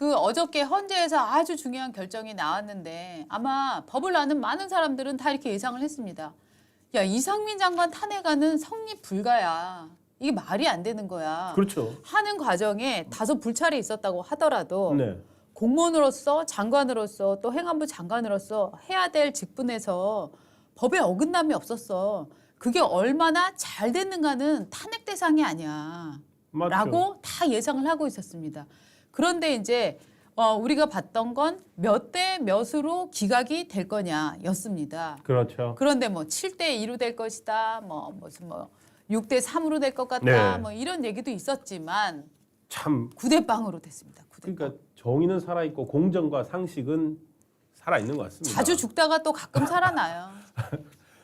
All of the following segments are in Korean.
그 어저께 헌재에서 아주 중요한 결정이 나왔는데 아마 법을 아는 많은 사람들은 다 이렇게 예상을 했습니다. 야, 이상민 장관 탄핵안은 성립 불가야. 이게 말이 안 되는 거야. 그렇죠. 하는 과정에 다소 불찰이 있었다고 하더라도 네. 공무원으로서 장관으로서 또 행안부 장관으로서 해야 될 직분에서 법에 어긋남이 없었어. 그게 얼마나 잘 됐는가는 탄핵 대상이 아니야. 맞죠. 라고 다 예상을 하고 있었습니다. 그런데 이제 우리가 봤던 건 몇 대 몇으로 기각이 될 거냐였습니다. 그렇죠. 그런데 뭐 7대 2로 될 것이다. 무슨 6대 3으로 될 것 같다. 네. 뭐 이런 얘기도 있었지만 참 9대 0으로 됐습니다. 9대 0. 그러니까 정의는 살아 있고 공정과 상식은 살아 있는 것 같습니다. 자주 죽다가 또 가끔 살아나요.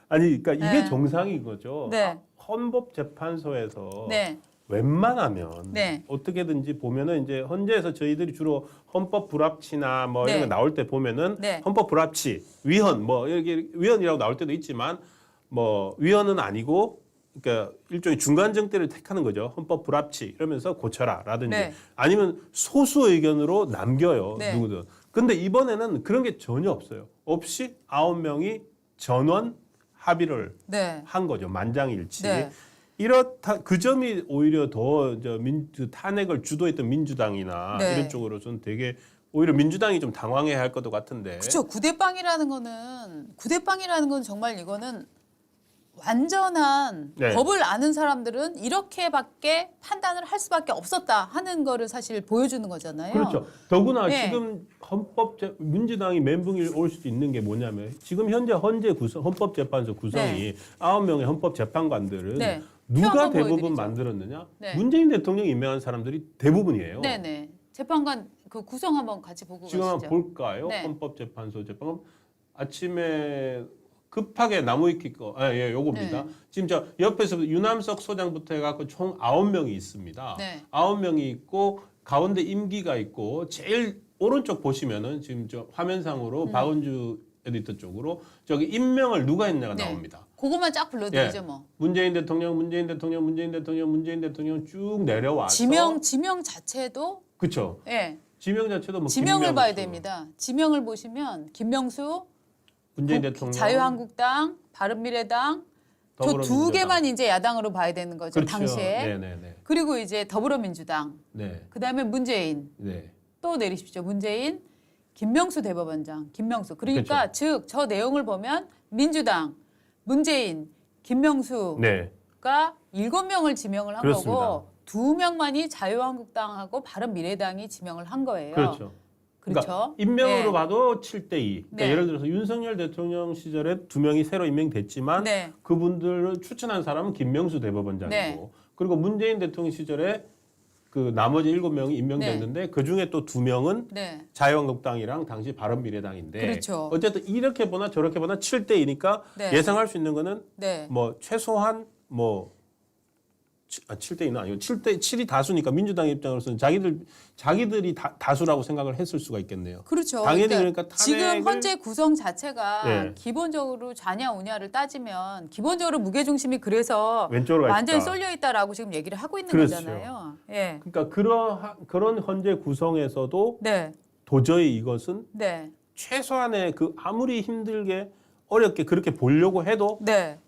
아니 그러니까 이게 네. 정상인 거죠. 네. 헌법재판소에서 네. 웬만하면 네. 어떻게든지 보면은 이제 헌재에서 저희들이 주로 헌법 불합치나 뭐 네. 이런 거 나올 때 보면은 네. 헌법 불합치, 위헌 뭐 이렇게 위헌이라고 나올 때도 있지만 뭐 위헌은 아니고 그러니까 일종의 중간 정대를 택하는 거죠. 헌법 불합치 이러면서 고쳐라라든지 네. 아니면 소수 의견으로 남겨요. 네. 누구든. 근데 이번에는 그런 게 전혀 없어요. 없이 9명이 전원 합의를 네. 한 거죠. 만장일치. 네. 이렇다 그 점이 오히려 더 탄핵을 주도했던 민주당이나 네. 이런 쪽으로서는 되게 오히려 민주당이 좀 당황해야 할 것도 같은데. 그렇죠. 9대 0이라는 건 정말 이거는 완전한 네. 법을 아는 사람들은 이렇게밖에 판단을 할 수밖에 없었다 하는 거를 사실 보여주는 거잖아요. 그렇죠. 더구나 네. 지금 민주당이 멘붕이 올 수도 있는 게 뭐냐면 지금 현재 헌법재판소 구성이 네. 9명의 헌법재판관들은 네. 누가 한번 대부분 보여드리죠. 만들었느냐? 네. 문재인 대통령이 임명한 사람들이 대부분이에요. 네네. 재판관 그 구성 한번 같이 보고 지금 가시죠. 한번 볼까요? 네. 헌법재판소 재판관 아침에 급하게 나무위키 거, 요겁니다. 네. 지금 저 옆에서 유남석 소장부터 해갖고 총 9명이 있습니다. 네. 9명이 있고 가운데 임기가 있고 제일 오른쪽 보시면은 지금 저 화면상으로 박은주 에디터 쪽으로 저기 임명을 누가 했냐가 네. 나옵니다. 그것만 쫙 불러드리죠 예. 뭐. 문재인 대통령 쭉 내려와서 지명 자체도 그렇죠. 예. 지명 자체도 뭐 지명을 김명수, 봐야 됩니다. 지명을 보시면 김명수, 문재인 대통령, 자유한국당, 바른미래당 저 두 더불어민주당. 개만 이제 야당으로 봐야 되는 거죠. 그렇죠. 당시에. 네네네. 그리고 이제 더불어민주당, 네. 그다음에 문재인 네. 또 내리십시오. 문재인, 김명수 대법원장, 김명수. 그러니까 그렇죠. 즉 저 내용을 보면 민주당, 문재인, 김명수가 네. 7명을 지명을 한 그렇습니다. 거고 2명만이 자유한국당하고 바른미래당이 지명을 한 거예요. 그렇죠. 그렇죠. 그러니까 임명으로 네. 봐도 7대2. 그러니까 네. 예를 들어서 윤석열 대통령 시절에 2명이 새로 임명됐지만 네. 그분들을 추천한 사람은 김명수 대법원장이고 네. 그리고 문재인 대통령 시절에 그 나머지 7명이 임명됐는데 그 중에 또 2명은 네. 자유한국당이랑 당시 바른미래당인데 그렇죠. 어쨌든 이렇게 보나 저렇게 보나 7대2니까 네. 예상할 수 있는 거는 네. 뭐 최소한 뭐 7대2는 아니고 7이 다수니까 민주당 입장으로서는 자기들이 다수라고 생각을 했을 수가 있겠네요. 그렇죠. 당연히 그러니까 지금 탄핵을 현재 구성 자체가 네. 기본적으로 좌냐 우냐를 따지면 기본적으로 무게 중심이 그래서 왼쪽으로 가 완전히 있다. 쏠려 있다라고 지금 얘기를 하고 있는 그렇죠. 거잖아요. 예. 그러니까 그런 헌재 구성에서도 네. 도저히 이것은 네. 최소한의 그 아무리 힘들게 어렵게 그렇게 보려고 해도 네.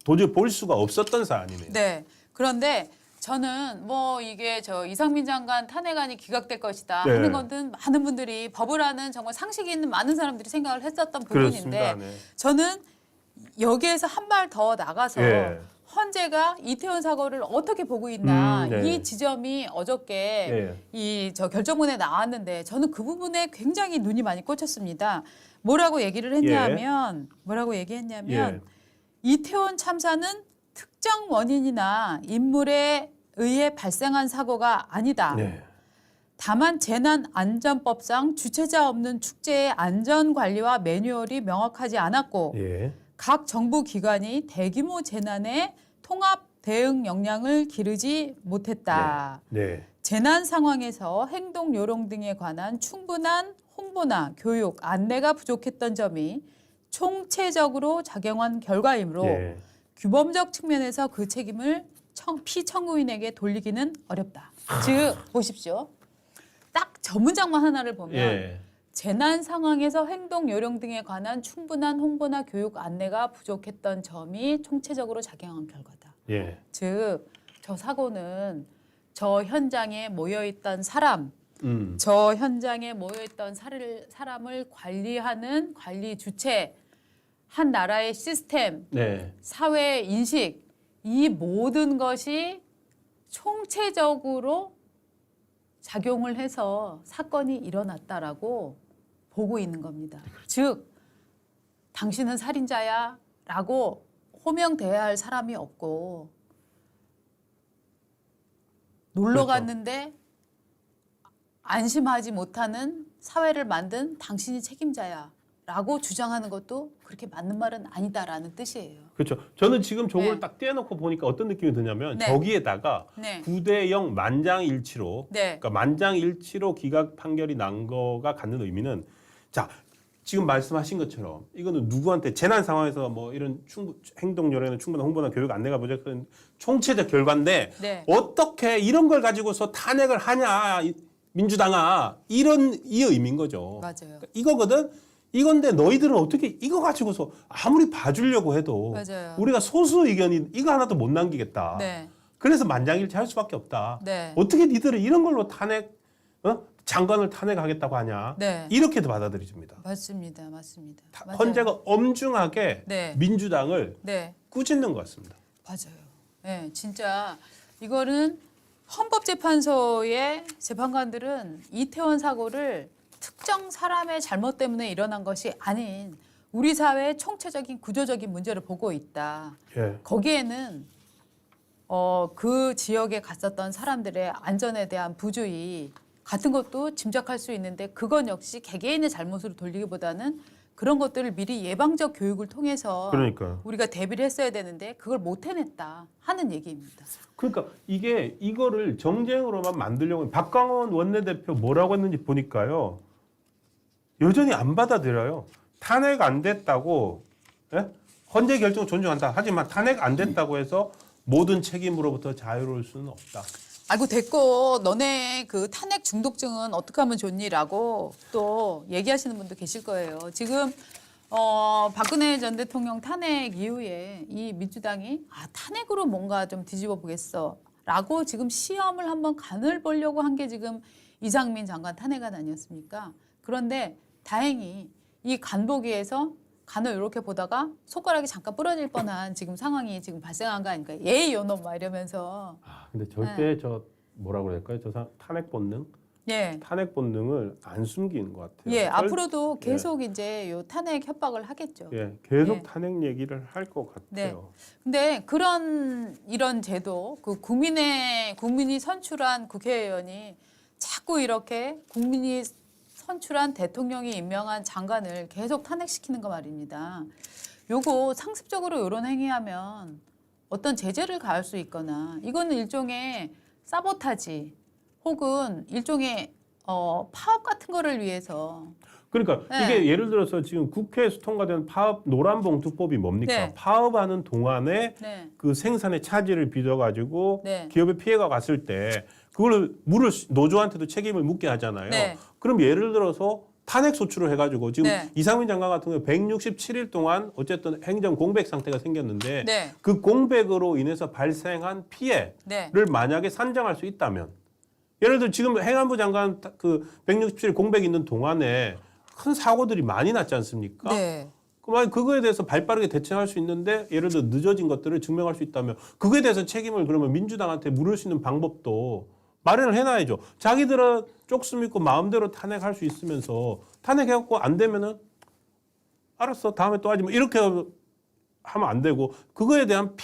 도저히 볼 수가 없었던 사안이네요. 네. 그런데 저는 뭐 이게 저 이상민 장관 탄핵안이 기각될 것이다 네. 하는 것은 많은 분들이 법을 아는 정말 상식이 있는 많은 사람들이 생각을 했었던 부분인데 그렇습니다. 네. 저는 여기에서 한 발 더 나가서 예. 헌재가 이태원 사고를 어떻게 보고 있나 네. 이 지점이 어저께 예. 이 저 결정문에 나왔는데 저는 그 부분에 굉장히 눈이 많이 꽂혔습니다. 뭐라고 얘기를 했냐면 예. 이태원 참사는 특정 원인이나 인물에 의해 발생한 사고가 아니다. 네. 다만 재난안전법상 주체자 없는 축제의 안전관리와 매뉴얼이 명확하지 않았고 예. 각 정부 기관이 대규모 재난에 통합 대응 역량을 기르지 못했다. 네. 재난 상황에서 행동 요령 등에 관한 충분한 홍보나 교육, 안내가 부족했던 점이 총체적으로 작용한 결과이므로 예. 규범적 측면에서 그 책임을 피청구인에게 돌리기는 어렵다. 즉 보십시오. 딱 전문장만 하나를 보면 예. 재난 상황에서 행동 요령 등에 관한 충분한 홍보나 교육 안내가 부족했던 점이 총체적으로 작용한 결과다. 예. 즉, 저 사고는 저 현장에 모여있던 사람, 음. 저 현장에 모여있던 사람을 관리하는 관리 주체, 한 나라의 시스템, 네. 사회 인식, 이 모든 것이 총체적으로 작용을 해서 사건이 일어났다라고 보고 있는 겁니다. 즉, 당신은 살인자야 라고 호명돼야 할 사람이 없고 놀러 그렇죠. 갔는데 안심하지 못하는 사회를 만든 당신이 책임자야 라고 주장하는 것도 그렇게 맞는 말은 아니다라는 뜻이에요. 그렇죠. 저는 지금 저걸 네. 딱 떼어놓고 보니까 어떤 느낌이 드냐면 네. 저기에다가 네. 9대0 만장일치로 네. 그러니까 만장일치로 기각 판결이 난 거가 갖는 의미는 자 지금 말씀하신 것처럼 이거는 누구한테 재난 상황에서 뭐 이런 행동 요령에는 충분한 홍보나 교육 안내가 부족한 총체적 결과인데 네. 어떻게 이런 걸 가지고서 탄핵을 하냐 민주당아 이런 이 의미인 거죠. 맞아요. 그러니까 이거거든. 이건데 너희들은 어떻게 이거 가지고서 아무리 봐주려고 해도 맞아요. 우리가 소수 의견이 이거 하나도 못 남기겠다. 네. 그래서 만장일치 할 수밖에 없다. 네. 어떻게 니들은 이런 걸로 탄핵 장관을 탄핵하겠다고 하냐. 네. 이렇게도 받아들여집니다. 맞습니다. 맞습니다. 맞아요. 헌재가 엄중하게 네. 민주당을 네. 꾸짖는 것 같습니다. 맞아요. 네, 진짜 이거는 헌법재판소의 재판관들은 이태원 사고를 특정 사람의 잘못 때문에 일어난 것이 아닌 우리 사회의 총체적인 구조적인 문제를 보고 있다. 예. 거기에는 그 지역에 갔었던 사람들의 안전에 대한 부주의 같은 것도 짐작할 수 있는데 그건 역시 개개인의 잘못으로 돌리기보다는 그런 것들을 미리 예방적 교육을 통해서 그러니까. 우리가 대비를 했어야 되는데 그걸 못 해냈다 하는 얘기입니다. 그러니까 이거를 정쟁으로만 만들려고 박광원 원내대표 뭐라고 했는지 보니까요. 여전히 안 받아들여요. 탄핵 안 됐다고 예? 헌재 결정 존중한다. 하지만 탄핵 안 됐다고 해서 모든 책임으로부터 자유로울 수는 없다. 아이고 됐고 너네 그 탄핵 중독증은 어떻게 하면 좋니라고 또 얘기하시는 분도 계실 거예요. 지금 박근혜 전 대통령 탄핵 이후에 이 민주당이 탄핵으로 뭔가 좀 뒤집어 보겠어라고 지금 시험을 한번 간을 보려고 한 게 지금 이상민 장관 탄핵안 아니었습니까? 그런데 다행히 이 간보기에서 간을 이렇게 보다가 손가락이 잠깐 부러질 뻔한 지금 상황이 지금 발생한 거 아닙니까? 예의 요놈 막 이러면서. 근데 절대 저 뭐라고 그럴까요? 탄핵 본능? 예. 탄핵 본능을 안 숨기는 것 같아요. 예, 앞으로도 계속 이제 요 탄핵 협박을 하겠죠. 예, 계속 예. 탄핵 얘기를 할 것 같아요. 네. 근데 이런 제도, 그 국민이 선출한 국회의원이 자꾸 이렇게 국민이 선출한 대통령이 임명한 장관을 계속 탄핵시키는 거 말입니다. 요거 상습적으로 이런 행위하면 어떤 제재를 가할 수 있거나 이거는 일종의 사보타지 혹은 일종의 파업 같은 거를 위해서 그러니까 네. 이게 예를 들어서 지금 국회에서 통과된 파업 노란봉투법이 뭡니까? 네. 파업하는 동안에 네. 그 생산의 차질을 빚어가지고 네. 기업에 피해가 갔을 때 그걸 노조한테도 책임을 묻게 하잖아요. 네. 그럼 예를 들어서 탄핵 소추를 해가지고 지금 네. 이상민 장관 같은 경우 167일 동안 어쨌든 행정 공백 상태가 생겼는데 네. 그 공백으로 인해서 발생한 피해를 네. 만약에 산정할 수 있다면 예를 들어 지금 행안부 장관 그 167일 공백 있는 동안에 큰 사고들이 많이 났지 않습니까? 네. 그만 그거에 대해서 발빠르게 대처할 수 있는데 예를 들어 늦어진 것들을 증명할 수 있다면 그거에 대해서 책임을 그러면 민주당한테 물을 수 있는 방법도 마련을 해놔야죠. 자기들은 쪽수 있고 마음대로 탄핵할 수 있으면서 탄핵해갖고 안 되면은 알았어 다음에 또 하지 뭐 이렇게 하면 안 되고 그거에 대한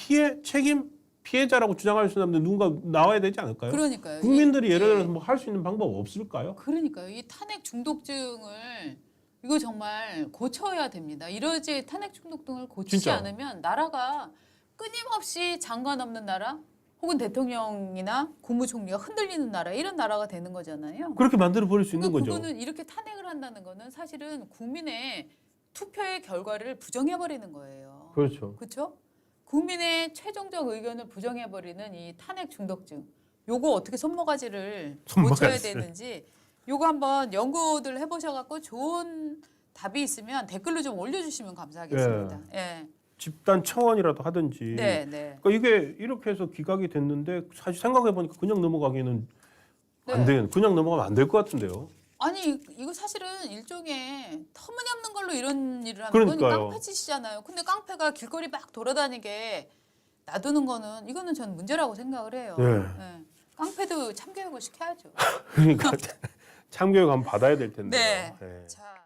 피해자라고 주장할 수 있는 누군가 나와야 되지 않을까요? 그러니까요. 국민들이 예를 들어서 뭐 할 수 있는 방법 없을까요? 그러니까요. 이 탄핵 중독증을 이거 정말 고쳐야 됩니다. 이러지 탄핵 중독증을 고치지 진짜. 않으면 나라가 끊임없이 장관 없는 나라 혹은 대통령이나 국무총리가 흔들리는 나라 이런 나라가 되는 거잖아요. 그렇게 만들어 버릴 수 있는 거죠. 그거는 이렇게 탄핵을 한다는 거는 사실은 국민의 투표의 결과를 부정해 버리는 거예요. 그렇죠. 그렇죠? 국민의 최종적 의견을 부정해 버리는 이 탄핵 중독증. 요거 어떻게 손모가지를 고쳐야 손모가지를. 되는지 요거 한번 연구들 해보셔갖고 좋은 답이 있으면 댓글로 좀 올려주시면 감사하겠습니다. 예. 집단 청원이라도 하든지. 네, 네. 그러니까 이게 이렇게 해서 기각이 됐는데 사실 생각해 보니까 그냥 넘어가기는 안 네. 되는. 그냥 넘어가면 안 될 것 같은데요. 아니 이거 사실은 일종의 터무니없는 걸로 이런 일을 하는 건 그러니까요. 깡패 짓이잖아요. 근데 깡패가 길거리 막 돌아다니게 놔두는 거는 이거는 전 문제라고 생각을 해요. 네. 예. 깡패도 참교육을 시켜야죠. 그러니까 참교육 한번 받아야 될 텐데. 네. 네. 자.